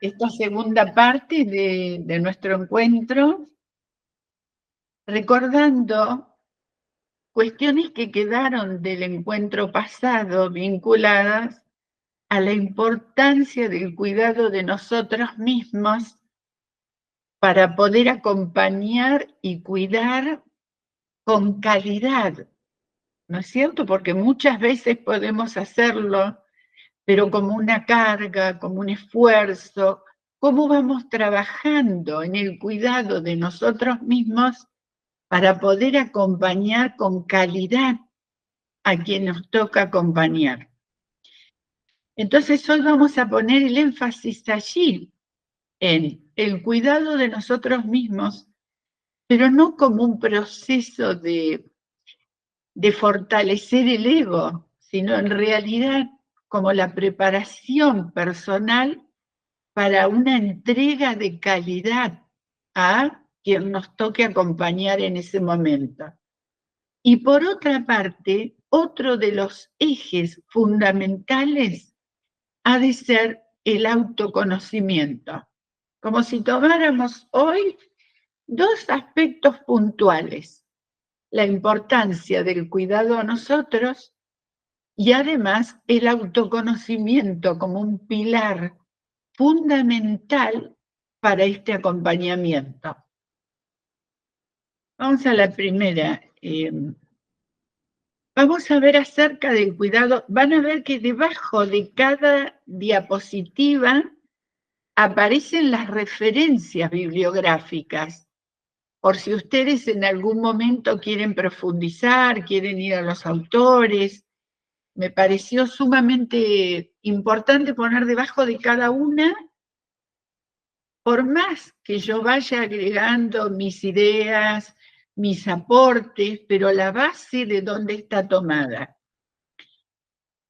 esta segunda parte de nuestro encuentro, recordando cuestiones que quedaron del encuentro pasado vinculadas a la importancia del cuidado de nosotros mismos para poder acompañar y cuidar con calidad, ¿no es cierto? Porque muchas veces podemos hacerlo, pero como una carga, como un esfuerzo. ¿Cómo vamos trabajando en el cuidado de nosotros mismos para poder acompañar con calidad a quien nos toca acompañar? Entonces hoy vamos a poner el énfasis allí, en el cuidado de nosotros mismos, pero no como un proceso de fortalecer el ego, sino en realidad como la preparación personal para una entrega de calidad a quien nos toque acompañar en ese momento. Y por otra parte, otro de los ejes fundamentales ha de ser el autoconocimiento. Como si tomáramos hoy dos aspectos puntuales: la importancia del cuidado a nosotros y además el autoconocimiento como un pilar fundamental para este acompañamiento. Vamos a la primera. Vamos a ver acerca del cuidado. Van a ver que debajo de cada diapositiva aparecen las referencias bibliográficas, por si ustedes en algún momento quieren profundizar, quieren ir a los autores. Me pareció sumamente importante poner debajo de cada una, por más que yo vaya agregando mis ideas, mis aportes, pero la base de dónde está tomada.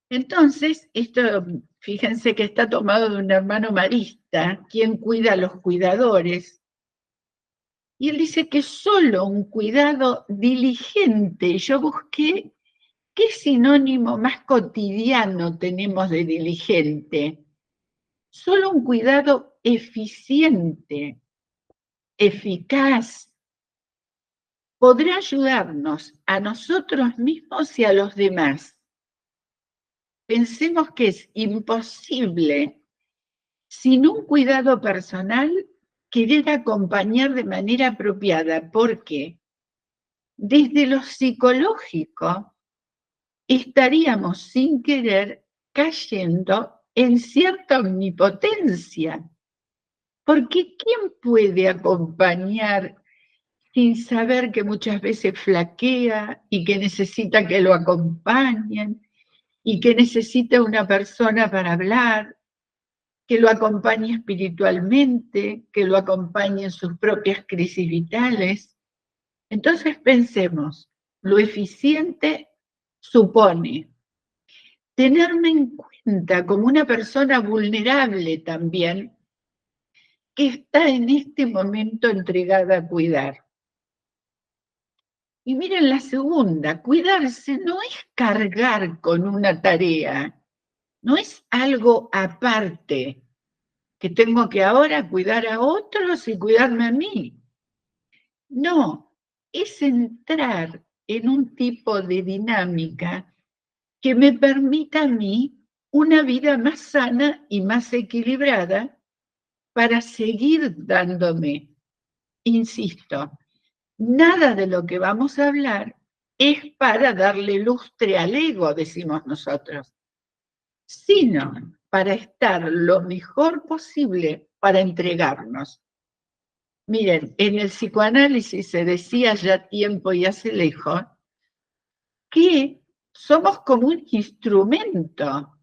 Entonces, esto, fíjense que está tomado de un hermano marista, quien cuida a los cuidadores, y él dice que solo un cuidado diligente. Yo busqué qué sinónimo más cotidiano tenemos de diligente. Solo un cuidado eficiente, eficaz, podrá ayudarnos a nosotros mismos y a los demás. Pensemos que es imposible, sin un cuidado personal, querer acompañar de manera apropiada, porque desde lo psicológico estaríamos sin querer cayendo en cierta omnipotencia. Porque ¿quién puede acompañar sin saber que muchas veces flaquea y que necesita que lo acompañen y que necesita una persona para hablar, que lo acompañe espiritualmente, que lo acompañe en sus propias crisis vitales? Entonces pensemos, lo eficiente supone tenerme en cuenta como una persona vulnerable también, que está en este momento entregada a cuidar. Y miren la segunda, cuidarse no es cargar con una tarea, no es algo aparte, que tengo que ahora cuidar a otros y cuidarme a mí. No, es entrar en un tipo de dinámica que me permita a mí una vida más sana y más equilibrada para seguir dándome. Insisto, nada de lo que vamos a hablar es para darle lustre al ego, decimos nosotros, sino para estar lo mejor posible para entregarnos. Miren, en el psicoanálisis se decía ya tiempo y hace lejos que somos como un instrumento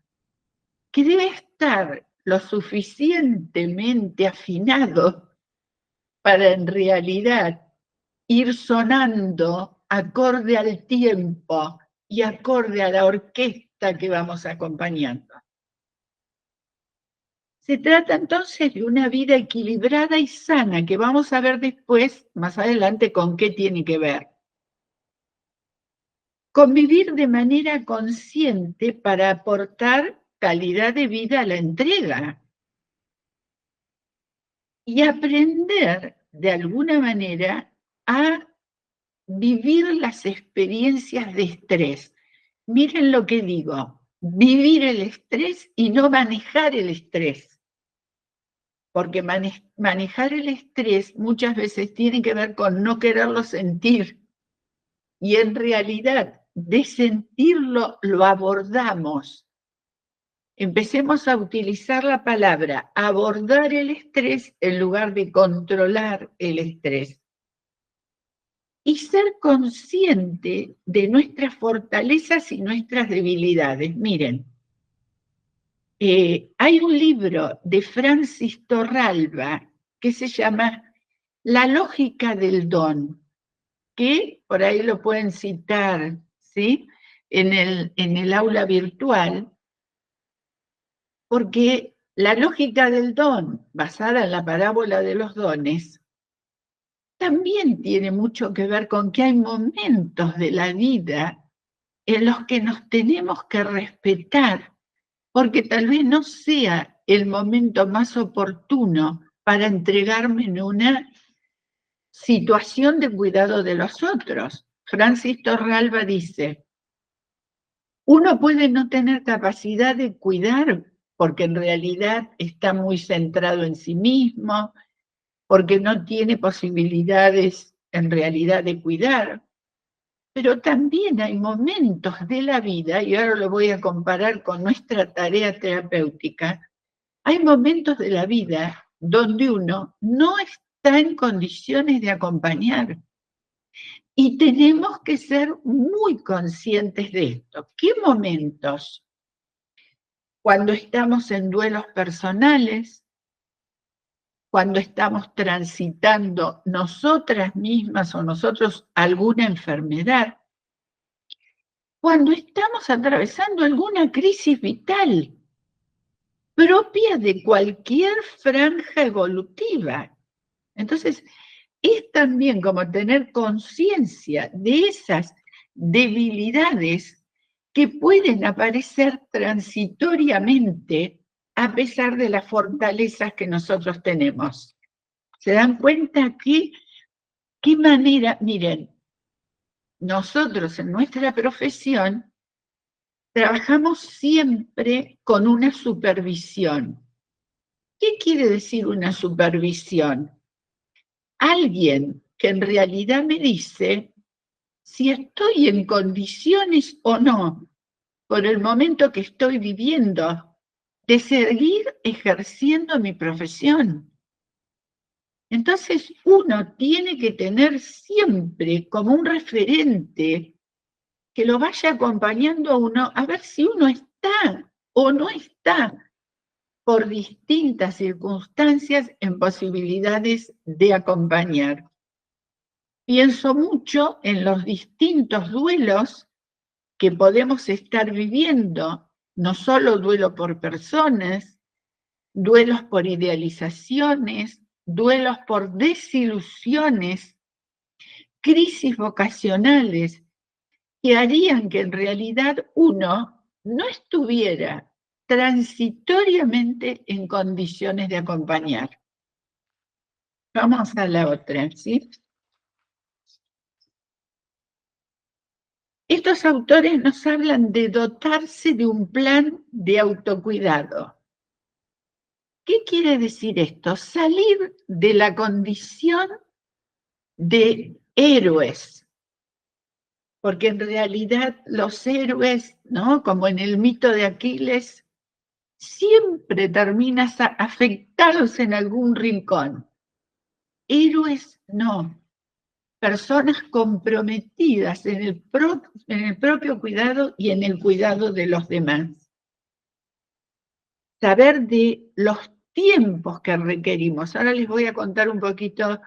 que debe estar lo suficientemente afinado para en realidad ir sonando acorde al tiempo y acorde a la orquesta que vamos acompañando. Se trata entonces de una vida equilibrada y sana, que vamos a ver después, más adelante, con qué tiene que ver. Convivir de manera consciente para aportar calidad de vida a la entrega. y aprender de alguna manera a vivir las experiencias de estrés. Miren lo que digo, vivir el estrés y no manejar el estrés. Porque manejar el estrés muchas veces tiene que ver con no quererlo sentir. Y en realidad, de sentirlo, lo abordamos. Empecemos a utilizar la palabra abordar el estrés en lugar de controlar el estrés. Y ser consciente de nuestras fortalezas y nuestras debilidades. Miren, hay un libro de Francis Torralba que se llama La lógica del don, que por ahí lo pueden citar, ¿sí? En el aula virtual, porque la lógica del don, basada en la parábola de los dones, también tiene mucho que ver con que hay momentos de la vida en los que nos tenemos que respetar, porque tal vez no sea el momento más oportuno para entregarme en una situación de cuidado de los otros. Francis Torralba dice, uno puede no tener capacidad de cuidar porque en realidad está muy centrado en sí mismo, porque no tiene posibilidades en realidad de cuidar. Pero también hay momentos de la vida, y ahora lo voy a comparar con nuestra tarea terapéutica, hay momentos de la vida donde uno no está en condiciones de acompañar. Y tenemos que ser muy conscientes de esto. ¿Qué momentos? Cuando estamos en duelos personales, cuando estamos transitando nosotras mismas o nosotros alguna enfermedad, cuando estamos atravesando alguna crisis vital propia de cualquier franja evolutiva. Entonces, es también como tener conciencia de esas debilidades que pueden aparecer transitoriamente a pesar de las fortalezas que nosotros tenemos. ¿Se dan cuenta aquí? ¿Qué manera? Miren, nosotros en nuestra profesión trabajamos siempre con una supervisión. ¿Qué quiere decir una supervisión? Alguien que en realidad me dice si estoy en condiciones o no, por el momento que estoy viviendo, de seguir ejerciendo mi profesión. Entonces uno tiene que tener siempre como un referente que lo vaya acompañando a uno a ver si uno está o no está por distintas circunstancias en posibilidades de acompañar. Pienso mucho en los distintos duelos que podemos estar viviendo, no solo duelo por personas, duelos por idealizaciones, duelos por desilusiones, crisis vocacionales, que harían que en realidad uno no estuviera transitoriamente en condiciones de acompañar. Vamos a la otra, ¿sí? Estos autores nos hablan de dotarse de un plan de autocuidado. ¿Qué quiere decir esto? Salir de la condición de héroes, porque en realidad los héroes, ¿no? Como en el mito de Aquiles, siempre terminan afectados en algún rincón. Héroes no, personas comprometidas en el propio cuidado y en el cuidado de los demás. Saber de los tiempos que requerimos. Ahora les voy a contar un poquito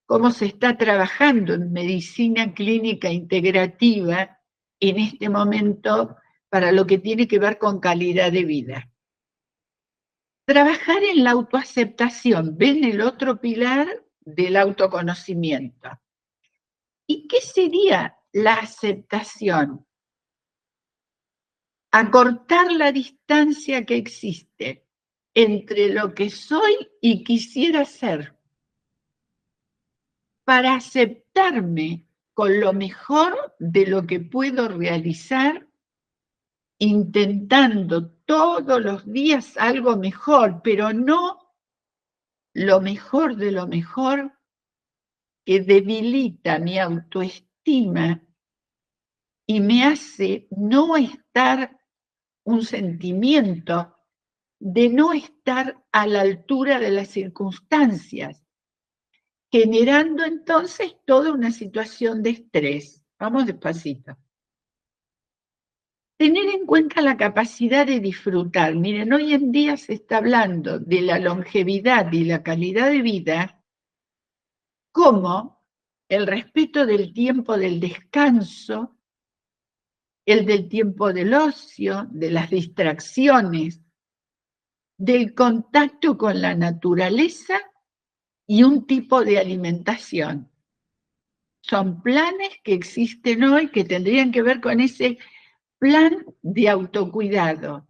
cómo se está trabajando en medicina clínica integrativa en este momento para lo que tiene que ver con calidad de vida. Trabajar en la autoaceptación, ven el otro pilar del autoconocimiento. ¿Y qué sería la aceptación? Acortar la distancia que existe entre lo que soy y quisiera ser, para aceptarme con lo mejor de lo que puedo realizar, intentando todos los días algo mejor, pero no lo mejor de lo mejor que debilita mi autoestima y me hace no estar un sentimiento de no estar a la altura de las circunstancias, generando entonces toda una situación de estrés. Vamos despacito. Tener en cuenta la capacidad de disfrutar. Miren, hoy en día se está hablando de la longevidad y la calidad de vida como el respeto del tiempo del descanso, el del tiempo del ocio, de las distracciones, del contacto con la naturaleza y un tipo de alimentación. Son planes que existen hoy que tendrían que ver con ese plan de autocuidado.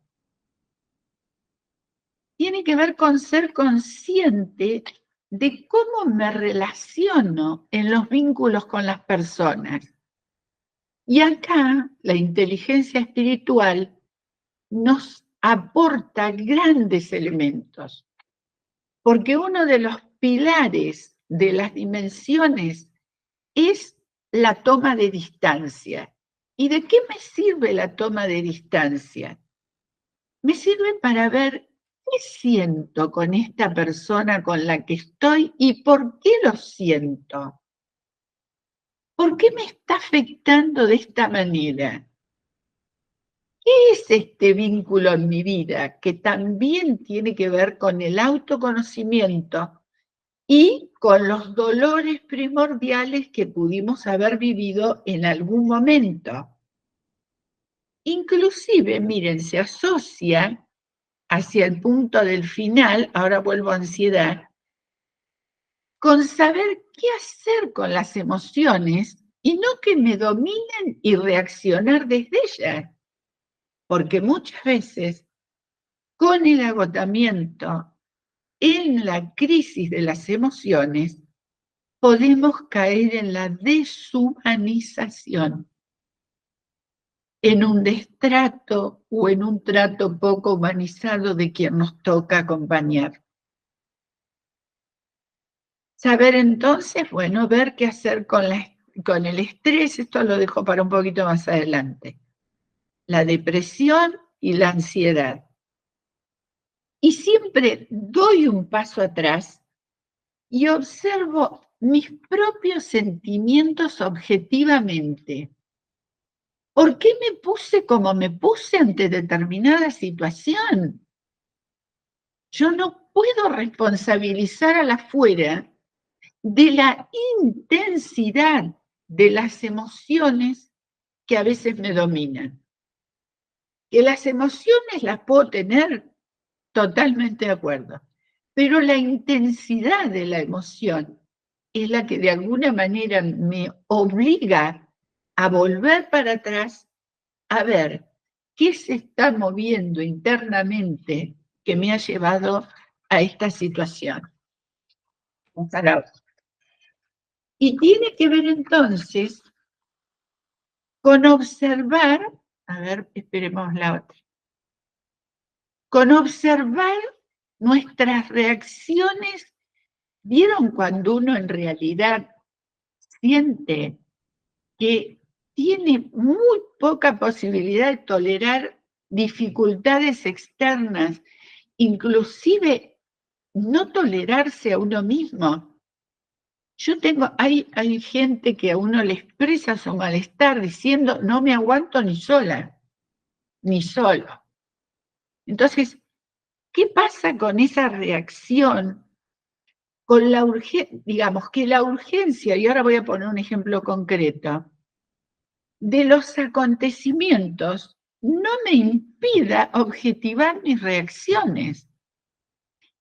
Tiene que ver con ser consciente de cómo me relaciono en los vínculos con las personas. Y acá la inteligencia espiritual nos aporta grandes elementos, porque uno de los pilares de las dimensiones es la toma de distancia. ¿Y de qué me sirve la toma de distancia? Me sirve para ver qué siento con esta persona con la que estoy y por qué lo siento. ¿Por qué me está afectando de esta manera? ¿Qué es este vínculo en mi vida que también tiene que ver con el autoconocimiento y con los dolores primordiales que pudimos haber vivido en algún momento? Inclusive, miren, se asocia hacia el punto del final, ahora vuelvo a ansiedad, con saber qué hacer con las emociones y no que me dominen y reaccionar desde ellas, porque muchas veces con el agotamiento en la crisis de las emociones podemos caer en la deshumanización, en un destrato o en un trato poco humanizado de quien nos toca acompañar. Saber entonces, bueno, ver qué hacer con el estrés, esto lo dejo para un poquito más adelante, la depresión y la ansiedad. Y siempre doy un paso atrás y observo mis propios sentimientos objetivamente. ¿Por qué me puse como me puse ante determinada situación? Yo no puedo responsabilizar a la afuera de la intensidad de las emociones que a veces me dominan. Que las emociones las puedo tener totalmente de acuerdo, pero la intensidad de la emoción es la que de alguna manera me obliga a volver para atrás a ver qué se está moviendo internamente que me ha llevado a esta situación. Y tiene que ver entonces con observar, a ver, esperemos la otra, con observar nuestras reacciones. ¿Vieron cuando uno en realidad siente que tiene muy poca posibilidad de tolerar dificultades externas, inclusive no tolerarse a uno mismo? Hay gente que a uno le expresa su malestar diciendo, no me aguanto ni sola, ni solo. Entonces, ¿qué pasa con esa reacción? Con la urgencia, digamos que la urgencia, y ahora voy a poner un ejemplo concreto, de los acontecimientos no me impida objetivar mis reacciones.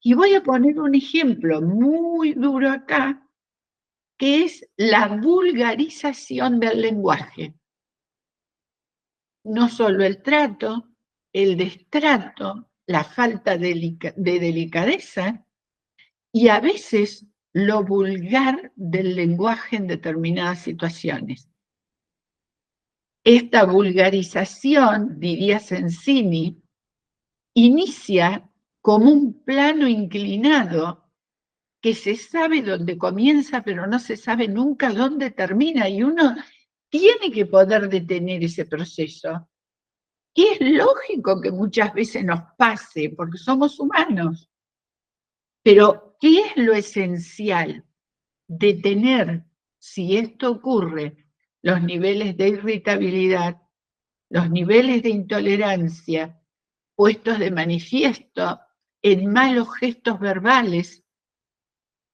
Y voy a poner un ejemplo muy duro acá, que es la vulgarización del lenguaje. No solo el trato, el destrato, la falta de delicadeza y a veces lo vulgar del lenguaje en determinadas situaciones. Esta vulgarización, diría Sensini, inicia como un plano inclinado que se sabe dónde comienza, pero no se sabe nunca dónde termina, y uno tiene que poder detener ese proceso. Y es lógico que muchas veces nos pase, porque somos humanos. Pero, ¿qué es lo esencial? Detener, si esto ocurre, los niveles de irritabilidad, los niveles de intolerancia puestos de manifiesto en malos gestos verbales,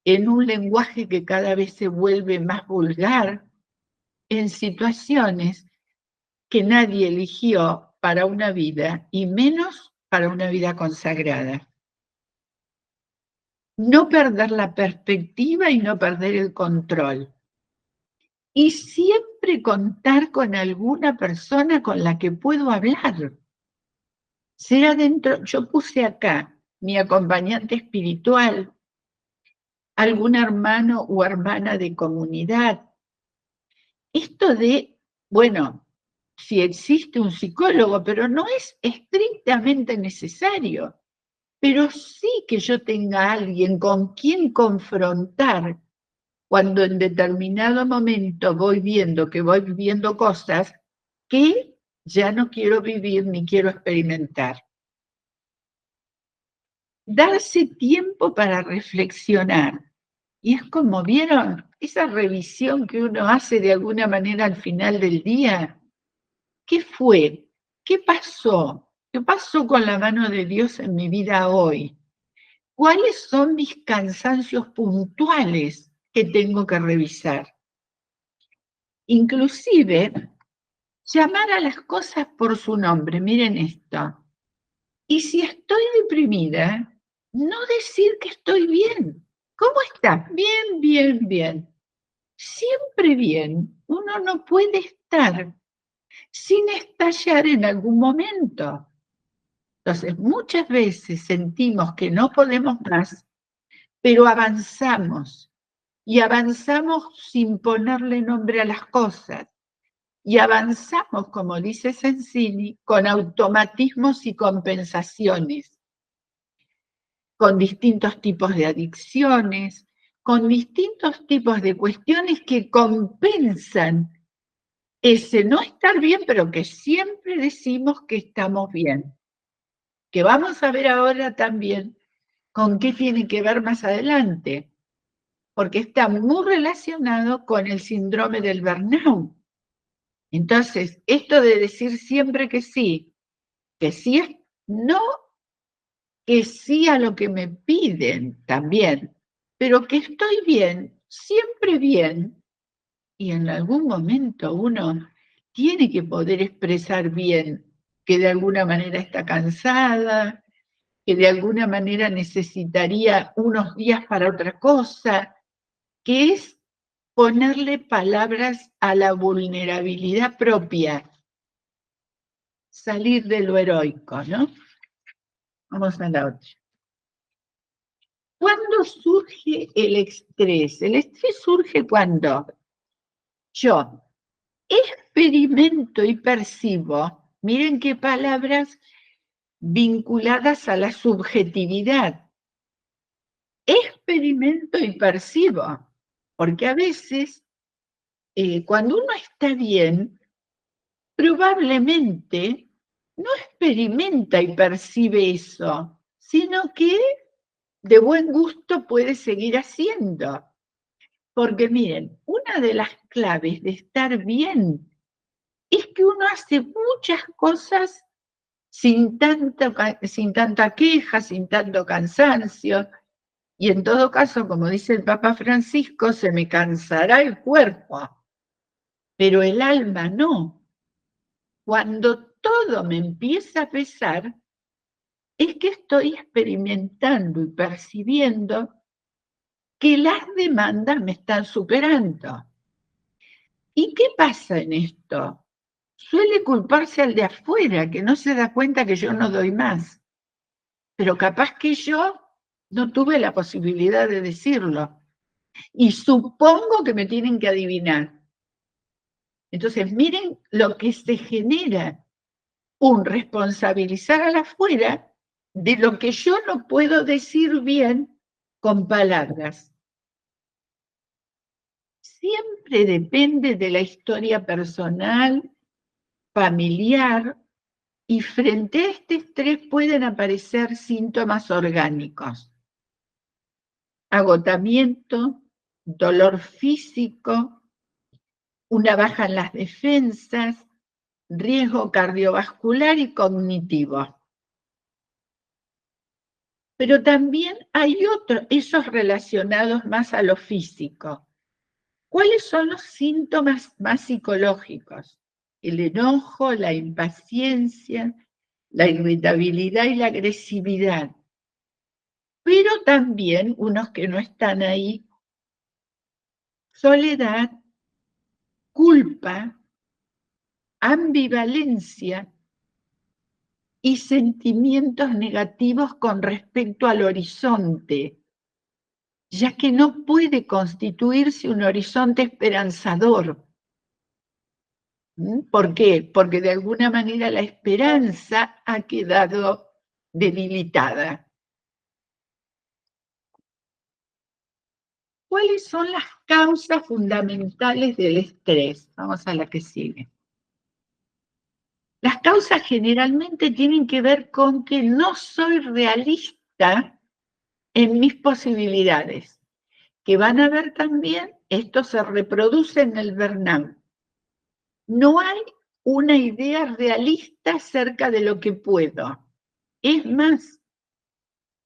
en un lenguaje que cada vez se vuelve más vulgar, en situaciones que nadie eligió para una vida y menos para una vida consagrada. No perder la perspectiva y no perder el control. Y siempre contar con alguna persona con la que puedo hablar. Sea dentro, yo puse acá mi acompañante espiritual, algún hermano o hermana de comunidad. Esto de, bueno, si existe un psicólogo, pero no es estrictamente necesario, pero sí que yo tenga alguien con quien confrontar cuando en determinado momento voy viendo que voy viviendo cosas que ya no quiero vivir ni quiero experimentar. Darse tiempo para reflexionar. Y es como, ¿vieron? Esa revisión que uno hace de alguna manera al final del día. ¿Qué fue? ¿Qué pasó? ¿Qué pasó con la mano de Dios en mi vida hoy? ¿Cuáles son mis cansancios puntuales que tengo que revisar? Inclusive, llamar a las cosas por su nombre. Miren esto. Y si estoy deprimida, no decir que estoy bien. ¿Cómo estás? Bien, bien, bien. Siempre bien. Uno no puede estar sin estallar en algún momento. Entonces, muchas veces sentimos que no podemos más, pero avanzamos. Y avanzamos sin ponerle nombre a las cosas. Y avanzamos, como dice Sensini, con automatismos y compensaciones, con distintos tipos de adicciones, con distintos tipos de cuestiones que compensan ese no estar bien, pero que siempre decimos que estamos bien. Que vamos a ver ahora también con qué tiene que ver más adelante, porque está muy relacionado con el síndrome del burnout. Entonces, esto de decir siempre que sí es no, que sí a lo que me piden también, pero que estoy bien, siempre bien, y en algún momento uno tiene que poder expresar bien que de alguna manera está cansada, que de alguna manera necesitaría unos días para otra cosa, que es ponerle palabras a la vulnerabilidad propia, salir de lo heroico, ¿no? Vamos a la otra. ¿Cuándo surge el estrés? El estrés surge cuando yo experimento y percibo, miren qué palabras vinculadas a la subjetividad. Experimento y percibo, porque a veces cuando uno está bien, probablemente no experimenta y percibe eso, sino que de buen gusto puede seguir haciendo. Porque miren, una de las claves de estar bien es que uno hace muchas cosas sin tanta queja, sin tanto cansancio. Y en todo caso, como dice el Papa Francisco, se me cansará el cuerpo, pero el alma no. Cuando todo me empieza a pesar, es que estoy experimentando y percibiendo que las demandas me están superando. ¿Y qué pasa en esto? Suele culparse al de afuera, que no se da cuenta que yo no doy más. pero capaz que yo no tuve la posibilidad de decirlo. Y supongo que me tienen que adivinar. Entonces, miren lo que se genera, un responsabilizar a la afuera de lo que yo no puedo decir bien con palabras. Siempre depende de la historia personal, familiar, y frente a este estrés pueden aparecer síntomas orgánicos: agotamiento, dolor físico, una baja en las defensas, riesgo cardiovascular y cognitivo. Pero también hay esos relacionados más a lo físico. ¿Cuáles son los síntomas más psicológicos? El enojo, la impaciencia, la irritabilidad y la agresividad. Pero también unos que no están ahí: soledad, culpa, ambivalencia y sentimientos negativos con respecto al horizonte, ya que no puede constituirse un horizonte esperanzador. ¿Por qué? Porque de alguna manera la esperanza ha quedado debilitada. ¿Cuáles son las causas fundamentales del estrés? Vamos a la que sigue. Las causas generalmente tienen que ver con que no soy realista en mis posibilidades, que van a ver también, esto se reproduce en el burnout. No hay una idea realista acerca de lo que puedo. Es más,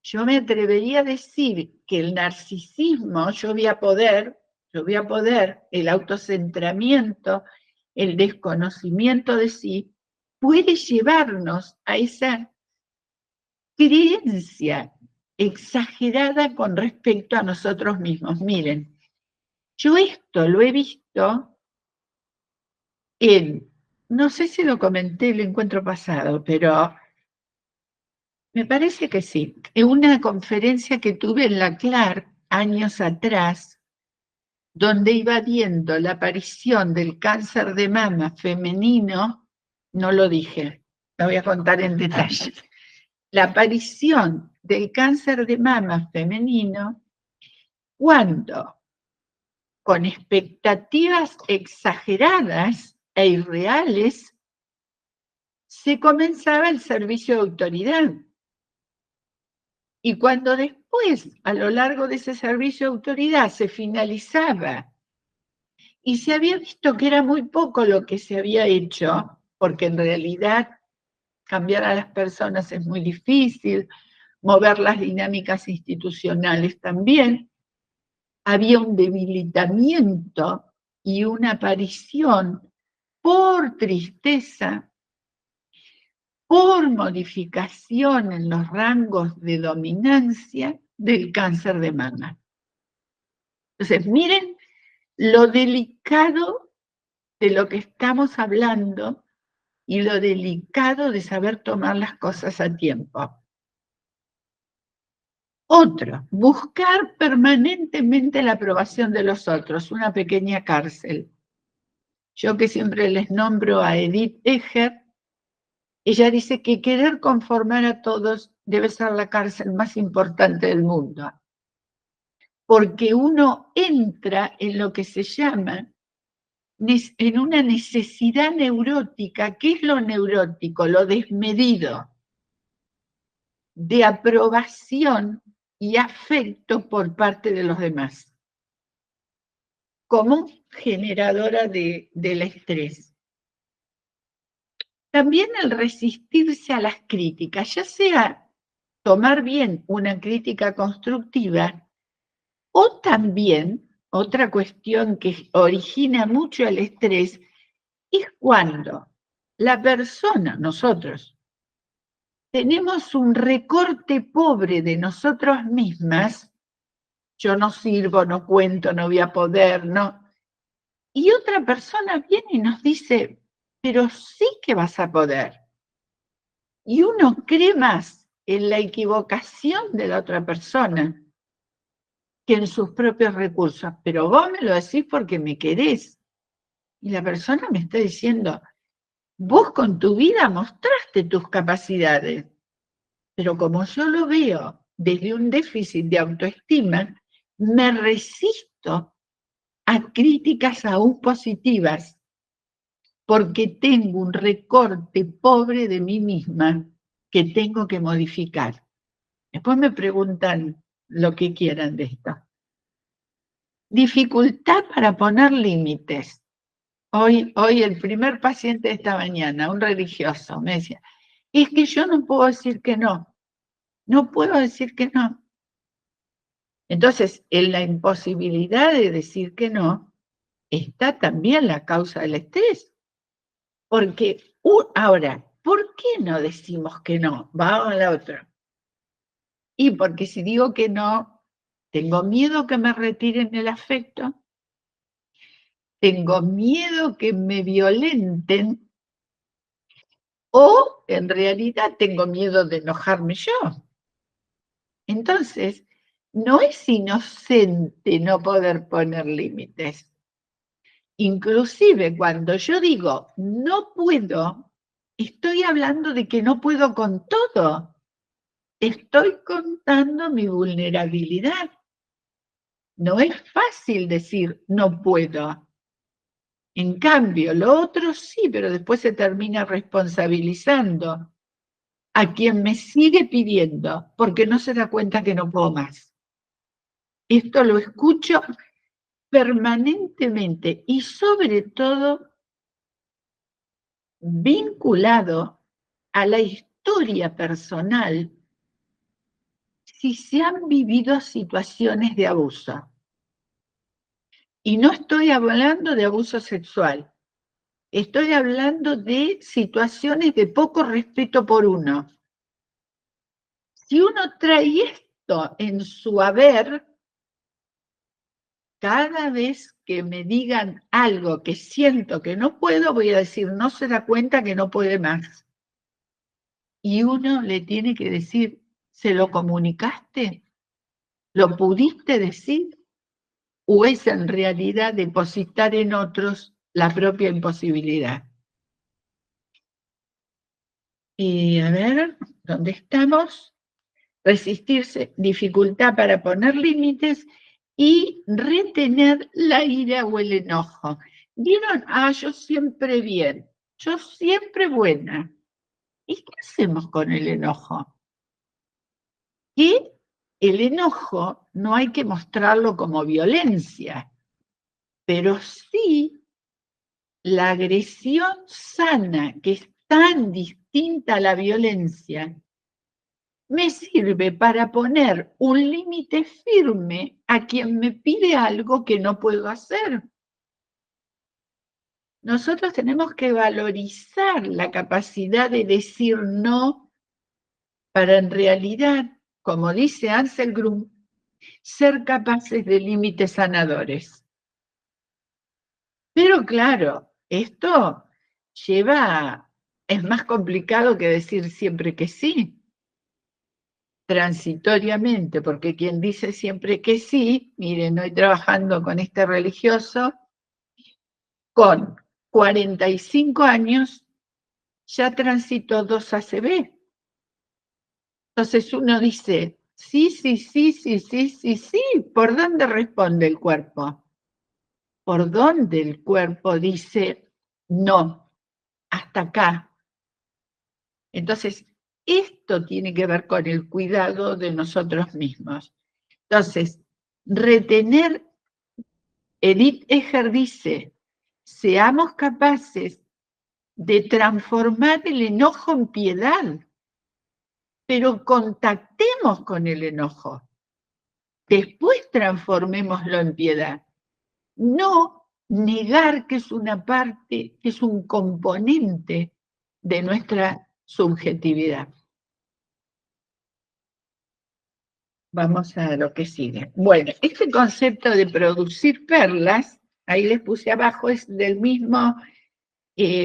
yo me atrevería a decir que el narcisismo, yo voy a poder, el autocentramiento, el desconocimiento de sí, puede llevarnos a esa creencia exagerada con respecto a nosotros mismos. Miren, yo esto lo he visto no sé si lo comenté el encuentro pasado, pero me parece que sí. En una conferencia que tuve en la CLAR años atrás, donde iba viendo la aparición del cáncer de mama femenino, no lo dije, lo voy a contar en detalle. La aparición del cáncer de mama femenino cuando, con expectativas exageradas e irreales, se comenzaba el servicio de autoridad. Y cuando después, a lo largo de ese servicio de autoridad, se finalizaba y se había visto que era muy poco lo que se había hecho, porque en realidad cambiar a las personas es muy difícil, mover las dinámicas institucionales también, había un debilitamiento y una aparición por tristeza, por modificación en los rangos de dominancia del cáncer de mama. Entonces, miren lo delicado de lo que estamos hablando y lo delicado de saber tomar las cosas a tiempo. Otro, buscar permanentemente la aprobación de los otros, una pequeña cárcel. Yo que siempre les nombro a Edith Eger, ella dice que querer conformar a todos debe ser la cárcel más importante del mundo, porque uno entra en lo que se llama en una necesidad neurótica. ¿Qué es lo neurótico? Lo desmedido, de aprobación y afecto por parte de los demás, como generadora del estrés. También el resistirse a las críticas, ya sea tomar bien una crítica constructiva o también otra cuestión que origina mucho el estrés es cuando la persona, nosotros, tenemos un recorte pobre de nosotros mismas. Yo no sirvo, no cuento, no voy a poder, no. Y otra persona viene y nos dice, pero sí que vas a poder. Y uno cree más en la equivocación de la otra persona que en sus propios recursos. Pero vos me lo decís porque me querés. Y la persona me está diciendo, vos con tu vida mostraste tus capacidades, pero como yo lo veo desde un déficit de autoestima, me resisto a críticas aún positivas, porque tengo un recorte pobre de mí misma que tengo que modificar. Después me preguntan lo que quieran de esto. Dificultad para poner límites. Hoy el primer paciente de esta mañana, un religioso, me decía, es que yo no puedo decir que no, no puedo decir que no. Entonces, en la imposibilidad de decir que no, está también la causa del estrés. Porque, ahora, ¿por qué no decimos que no? Vamos a la otra. Y porque si digo que no, tengo miedo que me retiren el afecto, tengo miedo que me violenten, o en realidad tengo miedo de enojarme yo. Entonces, no es inocente no poder poner límites. Inclusive cuando yo digo no puedo, estoy hablando de que no puedo con todo. Estoy contando mi vulnerabilidad. No es fácil decir no puedo. En cambio, lo otro sí, pero después se termina responsabilizando a quien me sigue pidiendo porque no se da cuenta que no puedo más. Esto lo escucho permanentemente y sobre todo vinculado a la historia personal si se han vivido situaciones de abuso. Y no estoy hablando de abuso sexual, estoy hablando de situaciones de poco respeto por uno. Si uno trae esto en su haber, cada vez que me digan algo que siento que no puedo, voy a decir, no se da cuenta que no puede más. Y uno le tiene que decir, ¿se lo comunicaste? ¿Lo pudiste decir? ¿O es en realidad depositar en otros la propia imposibilidad? Y a ver, ¿dónde estamos? Resistirse, dificultad para poner límites y retener la ira o el enojo. ¿Vieron? Yo siempre bien, yo siempre buena. ¿Y qué hacemos con el enojo? Que el enojo no hay que mostrarlo como violencia, pero sí la agresión sana, que es tan distinta a la violencia, me sirve para poner un límite firme a quien me pide algo que no puedo hacer. Nosotros tenemos que valorizar la capacidad de decir no para en realidad, como dice Ansel Grum, ser capaces de límites sanadores. Pero claro, esto es más complicado que decir siempre que sí, transitoriamente, porque quien dice siempre que sí, miren, hoy trabajando con este religioso, con 45 años ya transitó 2 ACV. Entonces uno dice, sí, sí, sí, sí, sí, sí, sí, ¿por dónde responde el cuerpo? ¿Por dónde el cuerpo dice, no, hasta acá? Entonces, esto tiene que ver con el cuidado de nosotros mismos. Entonces, retener, Edith Eger dice, seamos capaces de transformar el enojo en piedad, pero contactemos con el enojo. Después transformémoslo en piedad. No negar que es una parte, que es un componente de nuestra subjetividad. Vamos a lo que sigue. Bueno, este concepto de producir perlas, ahí les puse abajo, es del mismo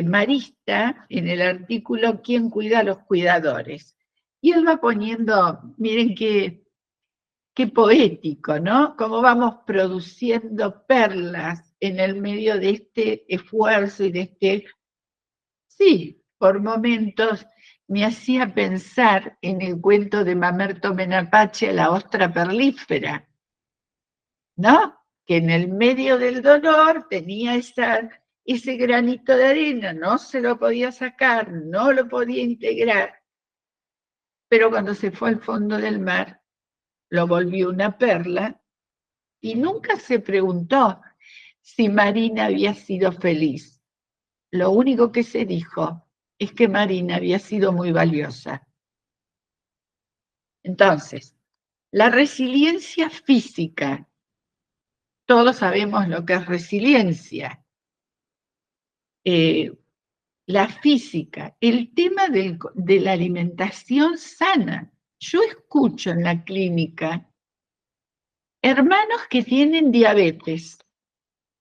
Marista en el artículo ¿Quién cuida a los cuidadores? Y él va poniendo, miren qué poético, ¿no? Cómo vamos produciendo perlas en el medio de este esfuerzo y de este... Sí, por momentos me hacía pensar en el cuento de Mamerto Menapache, La ostra perlífera, ¿no? Que en el medio del dolor tenía ese granito de arena, no se lo podía sacar, no lo podía integrar, pero cuando se fue al fondo del mar, lo volvió una perla y nunca se preguntó si Marina había sido feliz. Lo único que se dijo es que Marina había sido muy valiosa. Entonces, la resiliencia física, todos sabemos lo que es resiliencia. La física, el tema de la alimentación sana. Yo escucho en la clínica hermanos que tienen diabetes.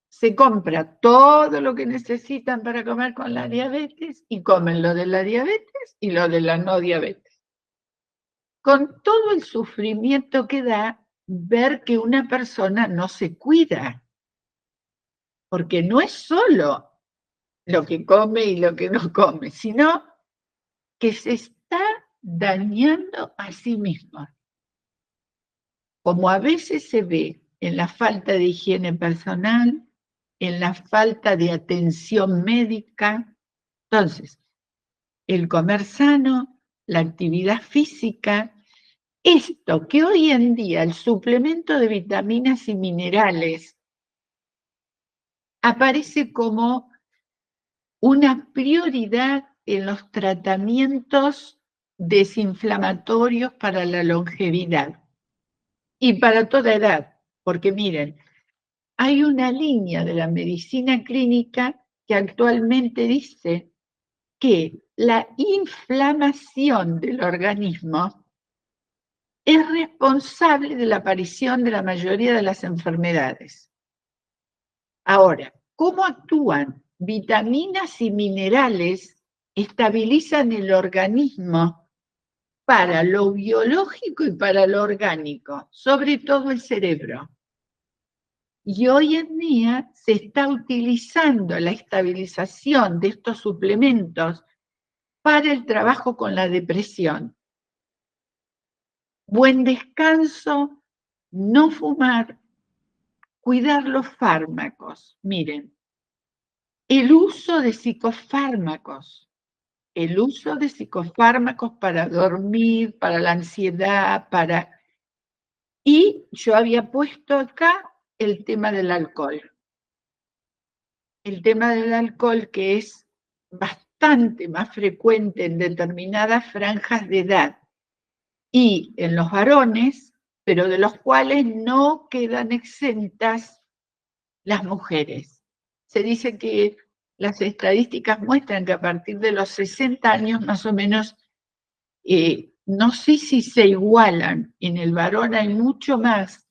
Se compra todo lo que necesitan para comer con la diabetes y comen lo de la diabetes y lo de la no diabetes. Con todo el sufrimiento que da ver que una persona no se cuida, porque no es solo lo que come y lo que no come, sino que se está dañando a sí mismo. Como a veces se ve en la falta de higiene personal, en la falta de atención médica. Entonces, el comer sano, la actividad física, esto que hoy en día el suplemento de vitaminas y minerales aparece como una prioridad en los tratamientos desinflamatorios para la longevidad y para toda edad, porque miren, hay una línea de la medicina clínica que actualmente dice que la inflamación del organismo es responsable de la aparición de la mayoría de las enfermedades. Ahora, ¿cómo actúan? Vitaminas y minerales estabilizan el organismo para lo biológico y para lo orgánico, sobre todo el cerebro. Y hoy en día se está utilizando la estabilización de estos suplementos para el trabajo con la depresión. Buen descanso, no fumar, cuidar los fármacos. Miren, el uso de psicofármacos, para dormir, para la ansiedad, Y yo había puesto acá el tema del alcohol. El tema del alcohol que es bastante más frecuente en determinadas franjas de edad y en los varones, pero de los cuales no quedan exentas las mujeres. Se dice que las estadísticas muestran que a partir de los 60 años más o menos, no sé si se igualan, en el varón hay mucho más,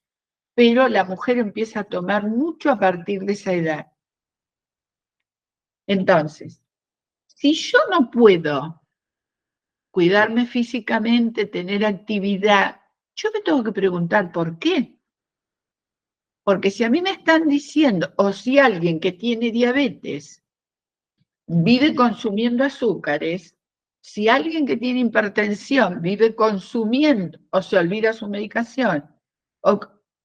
pero la mujer empieza a tomar mucho a partir de esa edad. Entonces, si yo no puedo cuidarme físicamente, tener actividad, yo me tengo que preguntar por qué. Porque si a mí me están diciendo, o si alguien que tiene diabetes vive consumiendo azúcares, si alguien que tiene hipertensión vive consumiendo o se olvida su medicación,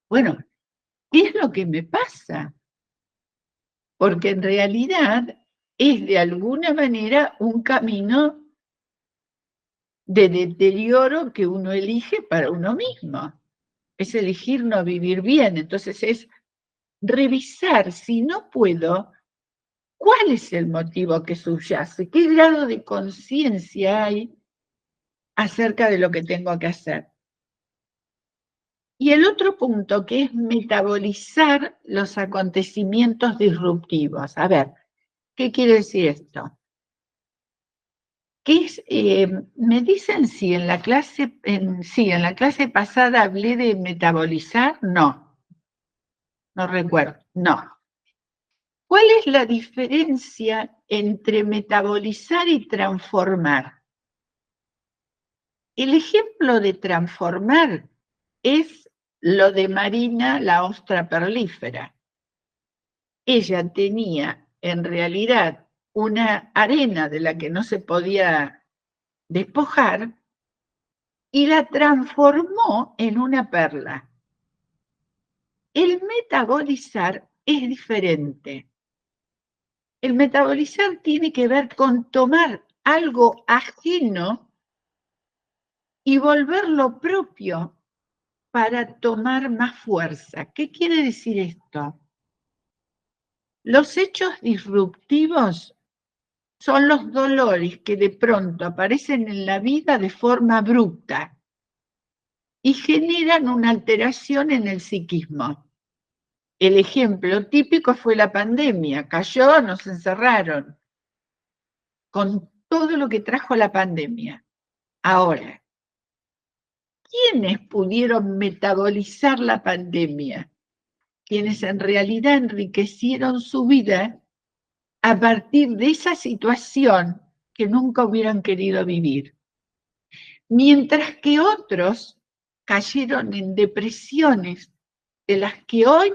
bueno, ¿qué es lo que me pasa? Porque en realidad es de alguna manera un camino de deterioro que uno elige para uno mismo. Es elegir no vivir bien. Entonces es revisar si no puedo, cuál es el motivo que subyace, qué grado de conciencia hay acerca de lo que tengo que hacer. Y el otro punto que es metabolizar los acontecimientos disruptivos. A ver, ¿qué quiere decir esto? Me dicen si en la clase, en la clase pasada hablé de metabolizar, no recuerdo, no. ¿Cuál es la diferencia entre metabolizar y transformar? El ejemplo de transformar es lo de Marina, la ostra perlífera. Ella tenía, en realidad, una arena de la que no se podía despojar y la transformó en una perla. El metabolizar es diferente. El metabolizar tiene que ver con tomar algo ajeno y volverlo propio para tomar más fuerza. ¿Qué quiere decir esto? Los hechos disruptivos son los dolores que de pronto aparecen en la vida de forma abrupta y generan una alteración en el psiquismo. El ejemplo típico fue la pandemia. Cayó, nos encerraron, con todo lo que trajo la pandemia. Ahora, ¿quiénes pudieron metabolizar la pandemia? Quienes en realidad enriquecieron su vida a partir de esa situación que nunca hubieran querido vivir. Mientras que otros cayeron en depresiones de las que hoy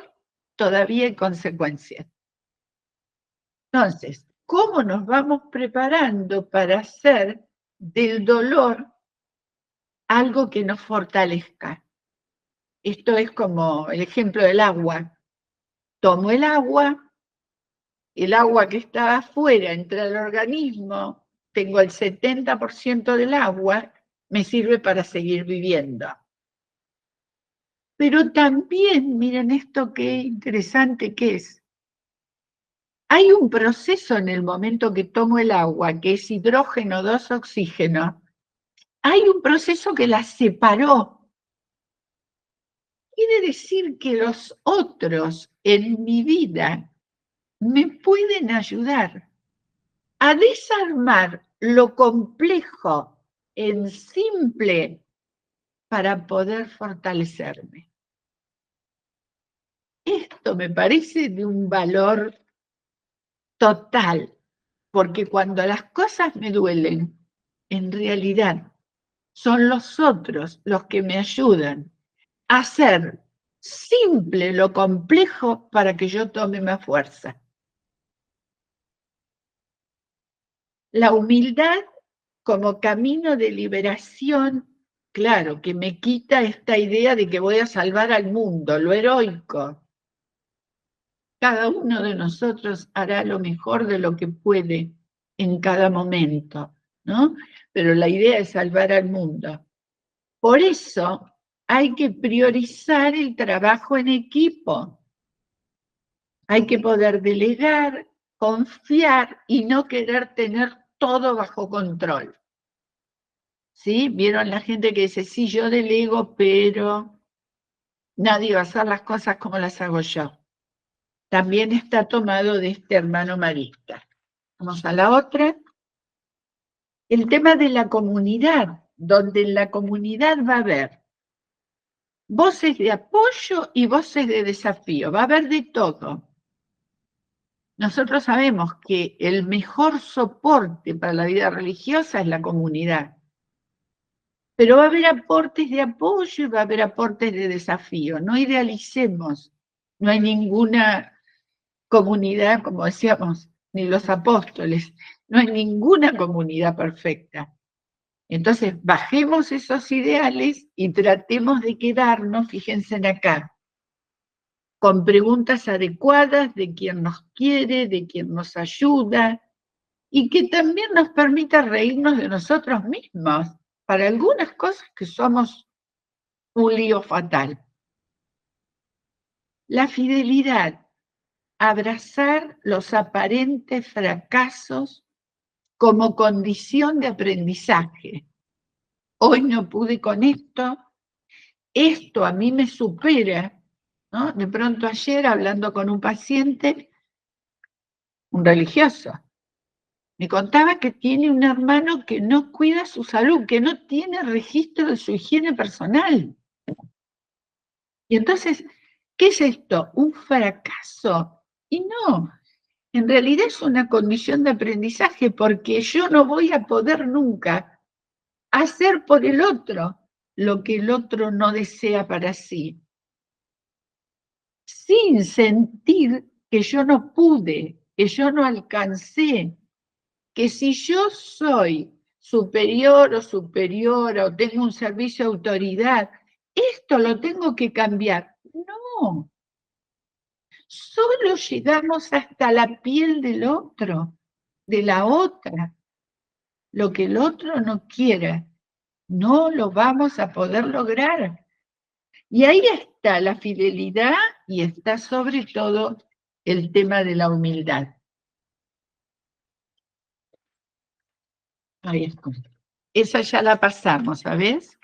todavía hay consecuencias. Entonces, ¿cómo nos vamos preparando para hacer del dolor algo que nos fortalezca? Esto es como el ejemplo del agua. Tomo el agua que está afuera entra al organismo, tengo el 70% del agua, me sirve para seguir viviendo. Pero también, miren esto qué interesante que es. Hay un proceso en el momento que tomo el agua, que es hidrógeno 2 oxígeno. Hay un proceso que la separó. Quiere decir que los otros en mi vida me pueden ayudar a desarmar lo complejo en simple para poder fortalecerme. Esto me parece de un valor total, porque cuando las cosas me duelen, en realidad son los otros los que me ayudan a hacer simple lo complejo para que yo tome más fuerza. La humildad como camino de liberación, claro, que me quita esta idea de que voy a salvar al mundo, lo heroico. Cada uno de nosotros hará lo mejor de lo que puede en cada momento, ¿no? Pero la idea es salvar al mundo. Por eso hay que priorizar el trabajo en equipo. Hay que poder delegar, confiar y no querer tener todo bajo control. ¿Sí? ¿Vieron la gente que dice, sí, yo delego, pero nadie va a hacer las cosas como las hago yo? También está tomado de este hermano marista. Vamos a la otra. El tema de la comunidad, donde en la comunidad va a haber voces de apoyo y voces de desafío, va a haber de todo. Nosotros sabemos que el mejor soporte para la vida religiosa es la comunidad. Pero va a haber aportes de apoyo y va a haber aportes de desafío. No idealicemos. No hay ninguna comunidad, como decíamos, ni los apóstoles. No hay ninguna comunidad perfecta. Entonces, bajemos esos ideales y tratemos de quedarnos, fíjense en acá, con preguntas adecuadas de quién nos quiere, de quién nos ayuda, y que también nos permita reírnos de nosotros mismos para algunas cosas que somos un lío fatal. La fidelidad, abrazar los aparentes fracasos como condición de aprendizaje. Hoy no pude con esto a mí me supera, ¿no? De pronto ayer hablando con un paciente, un religioso, me contaba que tiene un hermano que no cuida su salud, que no tiene registro de su higiene personal. Y entonces, ¿qué es esto? ¿Un fracaso? Y no, en realidad es una condición de aprendizaje porque yo no voy a poder nunca hacer por el otro lo que el otro no desea para sí, sin sentir que yo no pude, que yo no alcancé, que si yo soy superior o superiora o tengo un servicio de autoridad, esto lo tengo que cambiar. No, solo llegamos hasta la piel del otro, de la otra. Lo que el otro no quiera, no lo vamos a poder lograr. Y ahí está la fidelidad y está sobre todo el tema de la humildad. Ahí está. Esa ya la pasamos, ¿sabes?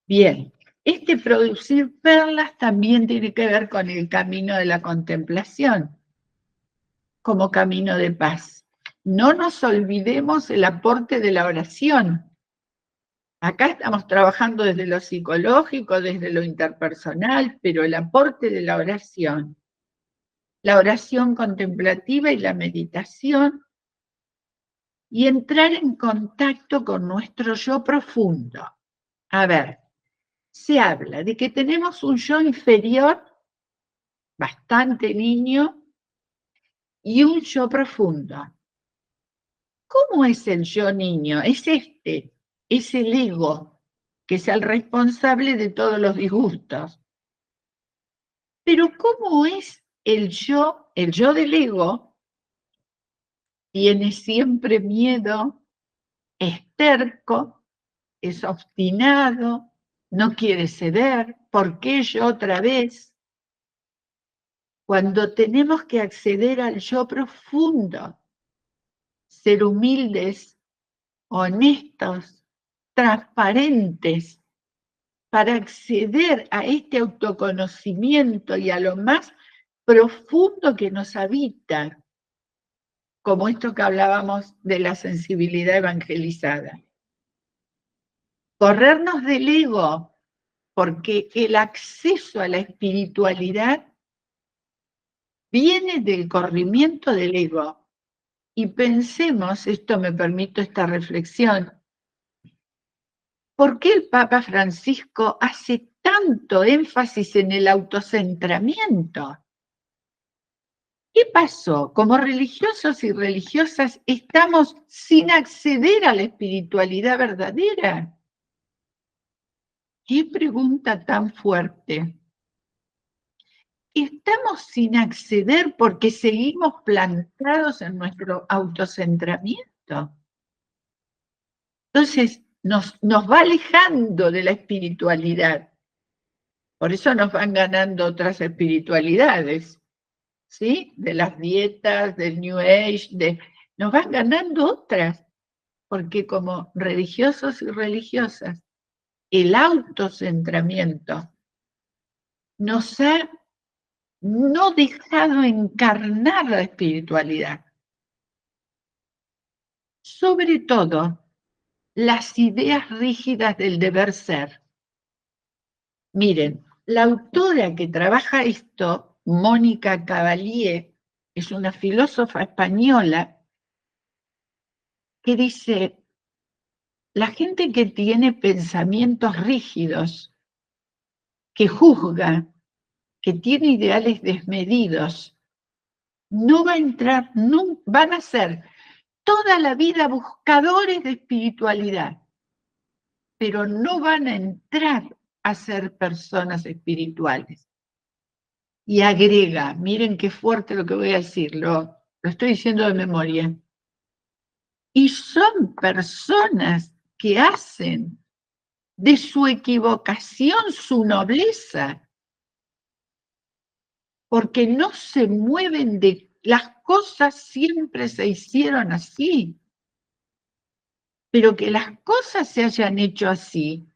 Bien. Este producir perlas también tiene que ver con el camino de la contemplación, como camino de paz. No nos olvidemos el aporte de la oración. Acá estamos trabajando desde lo psicológico, desde lo interpersonal, pero el aporte de la oración contemplativa y la meditación, y entrar en contacto con nuestro yo profundo. A ver, se habla de que tenemos un yo inferior, bastante niño, y un yo profundo. ¿Cómo es el yo niño? Es el ego, que es el responsable de todos los disgustos. Pero ¿cómo es el yo? El yo del ego tiene siempre miedo, es terco, es obstinado, no quiere ceder. ¿Por qué yo otra vez? Cuando tenemos que acceder al yo profundo, ser humildes, honestos, transparentes, para acceder a este autoconocimiento y a lo más profundo que nos habita, como esto que hablábamos de la sensibilidad evangelizada. Corrernos del ego, porque el acceso a la espiritualidad viene del corrimiento del ego. Y pensemos, esto me permito esta reflexión, ¿por qué el Papa Francisco hace tanto énfasis en el autocentramiento? ¿Qué pasó? Como religiosos y religiosas estamos sin acceder a la espiritualidad verdadera. ¡Qué pregunta tan fuerte! Estamos sin acceder porque seguimos plantados en nuestro autocentramiento. Entonces, nos va alejando de la espiritualidad. Por eso nos van ganando otras espiritualidades, ¿sí? De las dietas, del New Age, nos van ganando otras, porque como religiosos y religiosas, el autocentramiento nos ha no dejado encarnar la espiritualidad. Sobre todo, las ideas rígidas del deber ser. Miren, la autora que trabaja esto, Mónica Cavalier, es una filósofa española que dice, la gente que tiene pensamientos rígidos, que juzga, que tiene ideales desmedidos, no va a entrar, no, van a ser toda la vida buscadores de espiritualidad, pero no van a entrar a ser personas espirituales. Y agrega, miren qué fuerte lo que voy a decir, lo estoy diciendo de memoria. Y son personas que hacen de su equivocación su nobleza, porque no se mueven de las cosas, siempre se hicieron así, pero que las cosas se hayan hecho así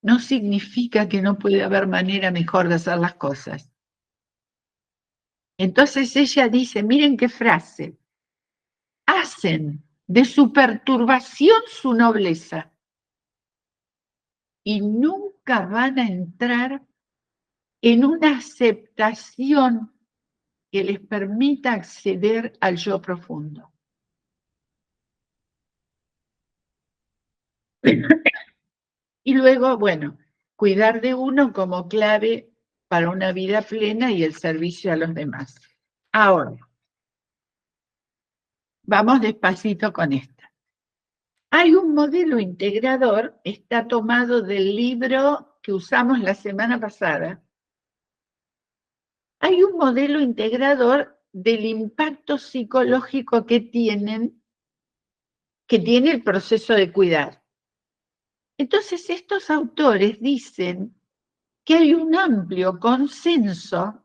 no significa que no puede haber manera mejor de hacer las cosas. Entonces ella dice, miren qué frase, hacen de su perturbación su nobleza y nunca van a entrar en una aceptación que les permita acceder al yo profundo. Y luego, bueno, cuidar de uno como clave para una vida plena y el servicio a los demás. Ahora, vamos despacito con esta. Hay un modelo integrador, está tomado del libro que usamos la semana pasada. Hay un modelo integrador del impacto psicológico que tiene el proceso de cuidar. Entonces, estos autores dicen que hay un amplio consenso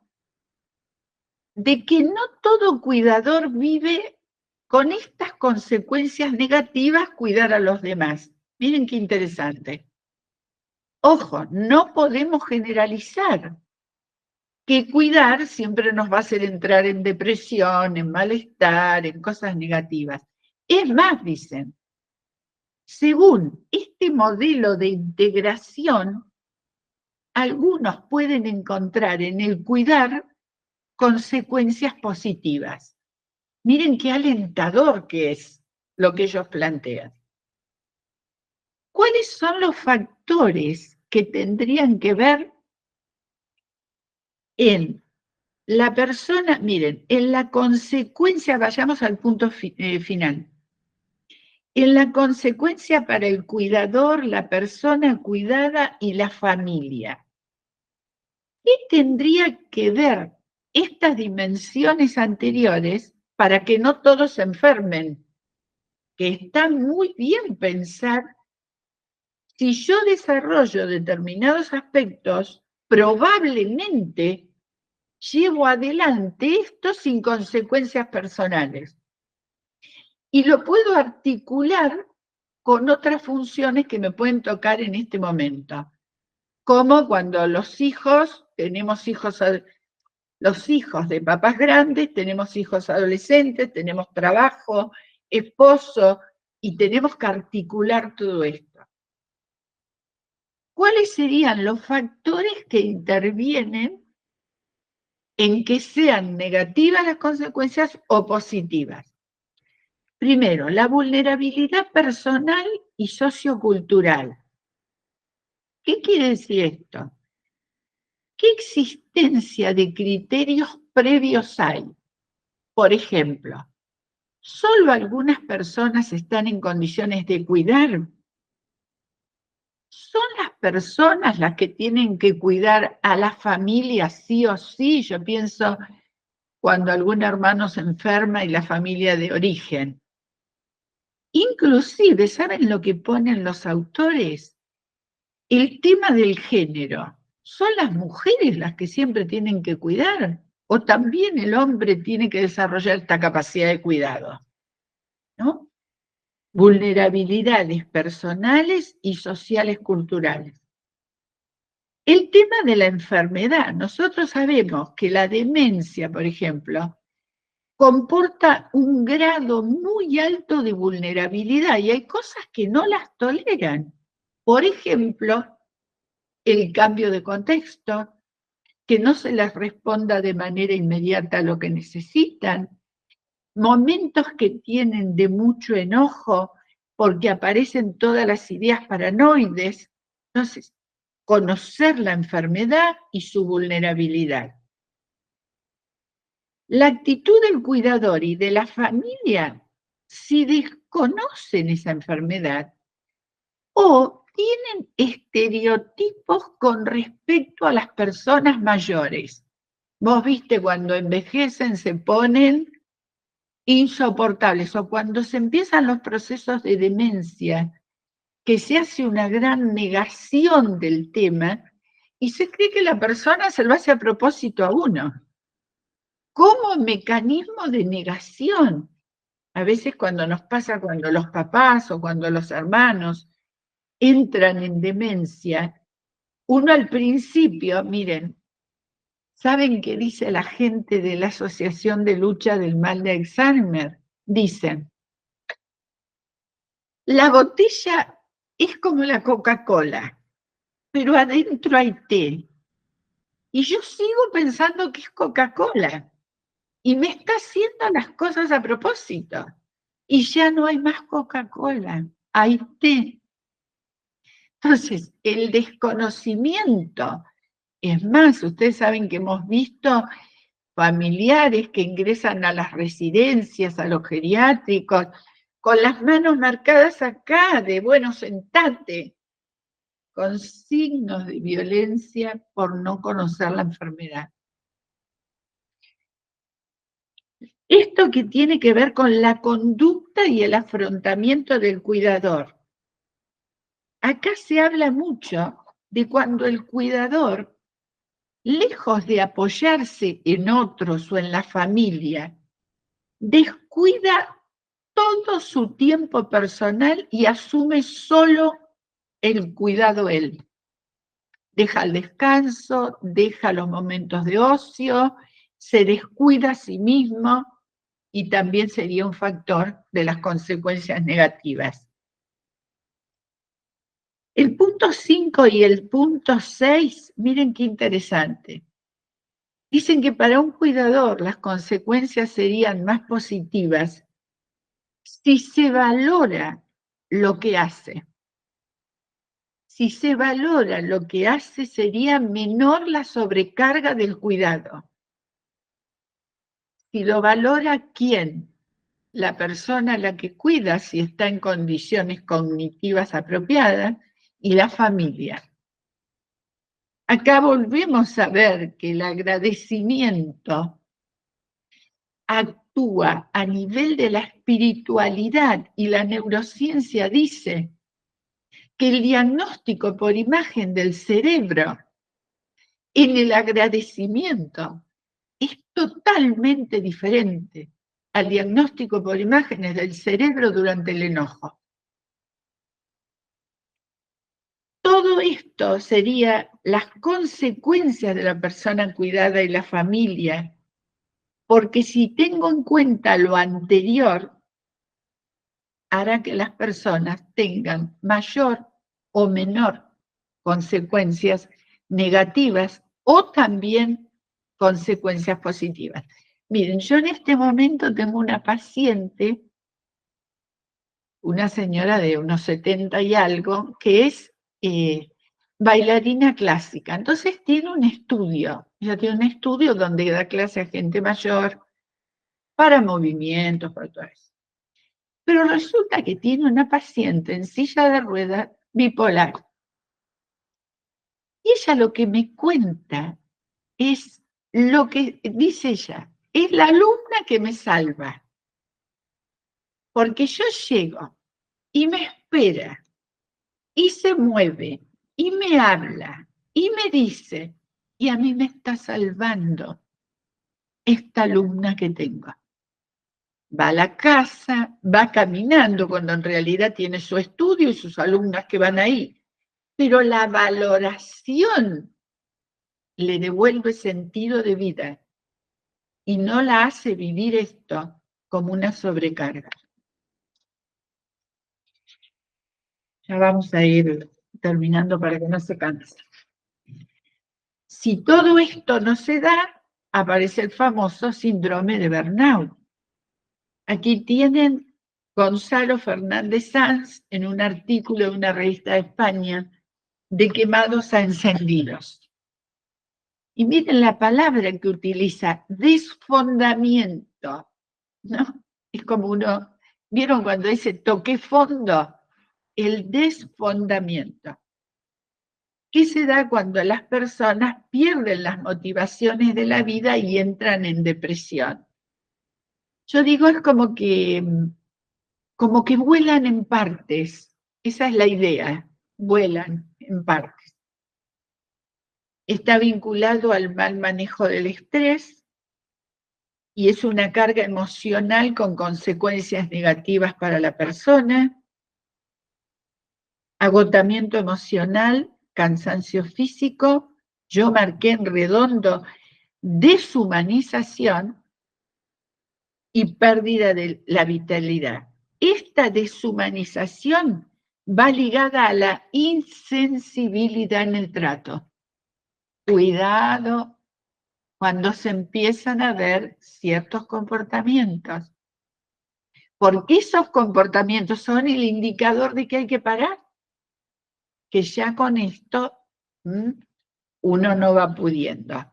de que no todo cuidador vive con estas consecuencias negativas cuidar a los demás. Miren qué interesante. Ojo, no podemos generalizar que cuidar siempre nos va a hacer entrar en depresión, en malestar, en cosas negativas. Es más, dicen, según este modelo de integración, algunos pueden encontrar en el cuidar consecuencias positivas. Miren qué alentador que es lo que ellos plantean. ¿Cuáles son los factores que tendrían que ver en la persona? Miren, en la consecuencia, vayamos al punto final. En la consecuencia para el cuidador, la persona cuidada y la familia. ¿Qué tendría que ver estas dimensiones anteriores para que no todos se enfermen? Que está muy bien pensar, si yo desarrollo determinados aspectos, probablemente llevo adelante esto sin consecuencias personales. Y lo puedo articular con otras funciones que me pueden tocar en este momento. Como cuando los hijos de papás grandes, tenemos hijos adolescentes, tenemos trabajo, esposo, y tenemos que articular todo esto. ¿Cuáles serían los factores que intervienen en que sean negativas las consecuencias o positivas? Primero, la vulnerabilidad personal y sociocultural. ¿Qué quiere decir esto? ¿Qué existencia de criterios previos hay? Por ejemplo, ¿solo algunas personas están en condiciones de cuidar? ¿Son las personas las que tienen que cuidar a la familia sí o sí? Yo pienso cuando algún hermano se enferma y la familia de origen. Inclusive, ¿saben lo que ponen los autores? El tema del género. ¿Son las mujeres las que siempre tienen que cuidar? ¿O también el hombre tiene que desarrollar esta capacidad de cuidado? ¿No? Vulnerabilidades personales y sociales culturales. El tema de la enfermedad. Nosotros sabemos que la demencia, por ejemplo, comporta un grado muy alto de vulnerabilidad y hay cosas que no las toleran. Por ejemplo, el cambio de contexto, que no se les responda de manera inmediata a lo que necesitan, momentos que tienen de mucho enojo porque aparecen todas las ideas paranoides. Entonces, conocer la enfermedad y su vulnerabilidad. La actitud del cuidador y de la familia, si desconocen esa enfermedad o tienen estereotipos con respecto a las personas mayores. Vos viste, cuando envejecen se ponen insoportables, o cuando se empiezan los procesos de demencia, que se hace una gran negación del tema y se cree que la persona se lo hace a propósito a uno, como mecanismo de negación. A veces cuando nos pasa, cuando los papás o cuando los hermanos entran en demencia, uno al principio, miren, ¿saben qué dice la gente de la Asociación de Lucha del Mal de Alzheimer? Dicen, la botella es como la Coca-Cola, pero adentro hay té. Y yo sigo pensando que es Coca-Cola. Y me está haciendo las cosas a propósito. Y ya no hay más Coca-Cola, hay té. Entonces, el desconocimiento, es más, ustedes saben que hemos visto familiares que ingresan a las residencias, a los geriátricos, con las manos marcadas acá, de bueno, sentate, con signos de violencia por no conocer la enfermedad. Esto que tiene que ver con la conducta y el afrontamiento del cuidador. Acá se habla mucho de cuando el cuidador, lejos de apoyarse en otros o en la familia, descuida todo su tiempo personal y asume solo el cuidado él. Deja el descanso, deja los momentos de ocio, se descuida a sí mismo y también sería un factor de las consecuencias negativas. El punto 5 y el punto 6, miren qué interesante. Dicen que para un cuidador las consecuencias serían más positivas si se valora lo que hace. Si se valora lo que hace, sería menor la sobrecarga del cuidado. Si lo valora, ¿quién? La persona a la que cuida, si está en condiciones cognitivas apropiadas, y la familia. Acá volvemos a ver que el agradecimiento actúa a nivel de la espiritualidad y la neurociencia dice que el diagnóstico por imagen del cerebro en el agradecimiento es totalmente diferente al diagnóstico por imágenes del cerebro durante el enojo. Todo esto sería las consecuencias de la persona cuidada y la familia, porque si tengo en cuenta lo anterior, hará que las personas tengan mayor o menor consecuencias negativas o también consecuencias positivas. Miren, yo en este momento tengo una paciente, una señora de unos 70 y algo, que es bailarina clásica. Entonces tiene un estudio, ella tiene un estudio donde da clase a gente mayor para movimientos, para todo eso. Pero resulta que tiene una paciente en silla de ruedas bipolar. Y ella lo que me cuenta es lo que dice ella, es la alumna que me salva. Porque yo llego y me espera y se mueve y me habla y me dice, y a mí me está salvando esta alumna que tengo. Va a la casa, va caminando, cuando en realidad tiene su estudio y sus alumnas que van ahí. Pero la valoración le devuelve sentido de vida y no la hace vivir esto como una sobrecarga. Ya vamos a ir terminando para que no se canse. Si todo esto no se da, aparece el famoso síndrome de burnout. Aquí tienen Gonzalo Fernández Sanz en un artículo de una revista de España de quemados a encendidos. Y miren la palabra que utiliza, desfondamiento, ¿no? Es como uno, ¿vieron cuando dice toqué fondo? El desfondamiento. ¿Qué se da cuando las personas pierden las motivaciones de la vida y entran en depresión? Yo digo, es como que vuelan en partes. Esa es la idea, vuelan en partes. Está vinculado al mal manejo del estrés y es una carga emocional con consecuencias negativas para la persona, agotamiento emocional, cansancio físico, yo marqué en redondo deshumanización y pérdida de la vitalidad. Esta deshumanización va ligada a la insensibilidad en el trato. Cuidado cuando se empiezan a ver ciertos comportamientos, porque esos comportamientos son el indicador de que hay que parar. que ya con esto uno no va pudiendo.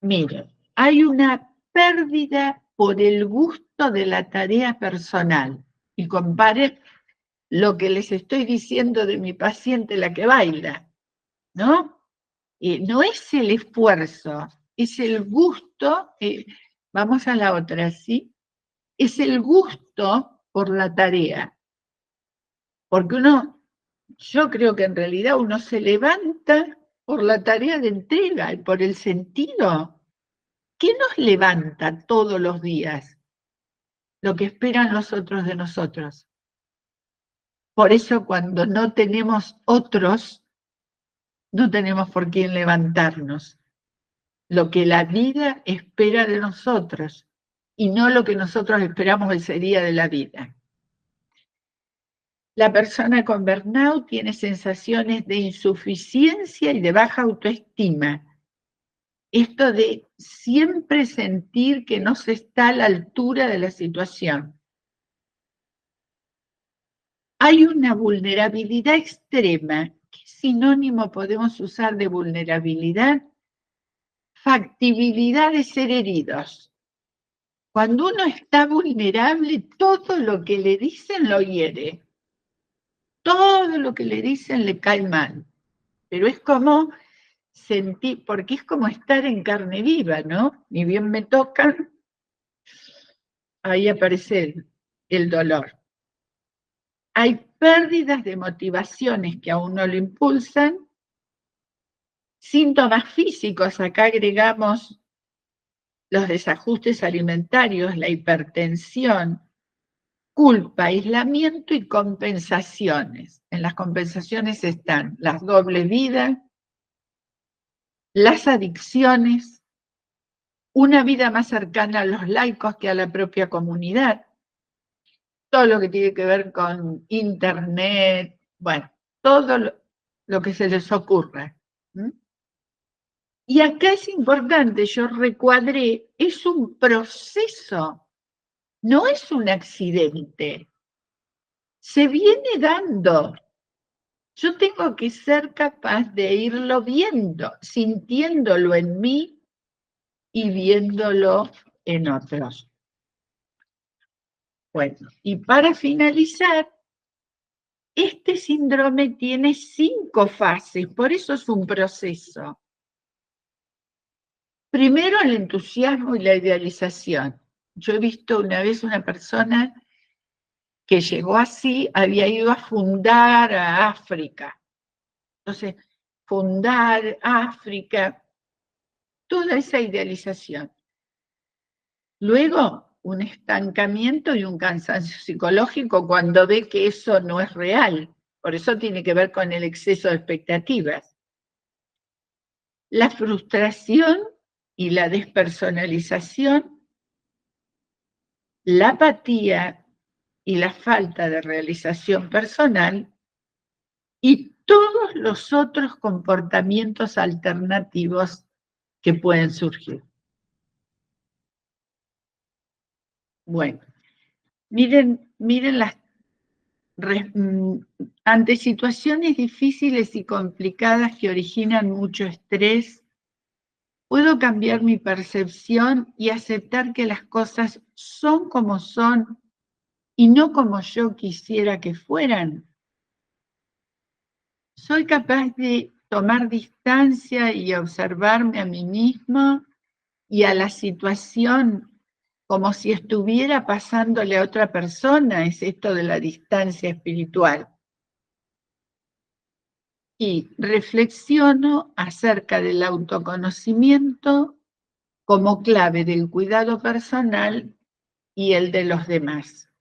Miren, hay una pérdida por el gusto de la tarea personal. Y comparen lo que les estoy diciendo de mi paciente, la que baila, ¿no? No es el esfuerzo, es el gusto. Vamos a la otra, ¿sí? Es el gusto por la tarea. Porque yo creo que en realidad uno se levanta por la tarea de entrega y por el sentido. ¿Qué nos levanta todos los días? Lo que esperan los otros de nosotros. Por eso cuando no tenemos otros, no tenemos por quién levantarnos. Lo que la vida espera de nosotros y no lo que nosotros esperamos de ese día de la vida. La persona con burnout tiene sensaciones de insuficiencia y de baja autoestima. Esto de siempre sentir que no se está a la altura de la situación. Hay una vulnerabilidad extrema. ¿Qué sinónimo podemos usar de vulnerabilidad? Factibilidad de ser heridos. Cuando uno está vulnerable, todo lo que le dicen lo hiere. Todo lo que le dicen le cae mal. Pero es como sentir, porque es como estar en carne viva, ¿no? Ni bien me tocan, ahí aparece el dolor. Hay pérdidas de motivaciones que a uno lo impulsan. Síntomas físicos, acá agregamos los desajustes alimentarios, la hipertensión, culpa, aislamiento y compensaciones. En las compensaciones están las dobles vidas, las adicciones, una vida más cercana a los laicos que a la propia comunidad, todo lo que tiene que ver con internet, bueno, todo lo que se les ocurra. Y acá es importante, yo recuadré, es un proceso, no es un accidente. Se viene dando. Yo tengo que ser capaz de irlo viendo, sintiéndolo en mí y viéndolo en otros. Bueno, y para finalizar, este síndrome tiene 5 fases, por eso es un proceso. Primero, el entusiasmo y la idealización. Yo he visto una vez una persona que llegó así, había ido a fundar a África. Entonces, fundar África, toda esa idealización. Luego, un estancamiento y un cansancio psicológico cuando ve que eso no es real. Por eso tiene que ver con el exceso de expectativas. La frustración y la despersonalización, la apatía y la falta de realización personal y todos los otros comportamientos alternativos que pueden surgir. Bueno, miren ante situaciones difíciles y complicadas que originan mucho estrés, puedo cambiar mi percepción y aceptar que las cosas son como son y no como yo quisiera que fueran. Soy capaz de tomar distancia y observarme a mí misma y a la situación como si estuviera pasándole a otra persona, es esto de la distancia espiritual. Y reflexiono acerca del autoconocimiento como clave del cuidado personal y el de los demás.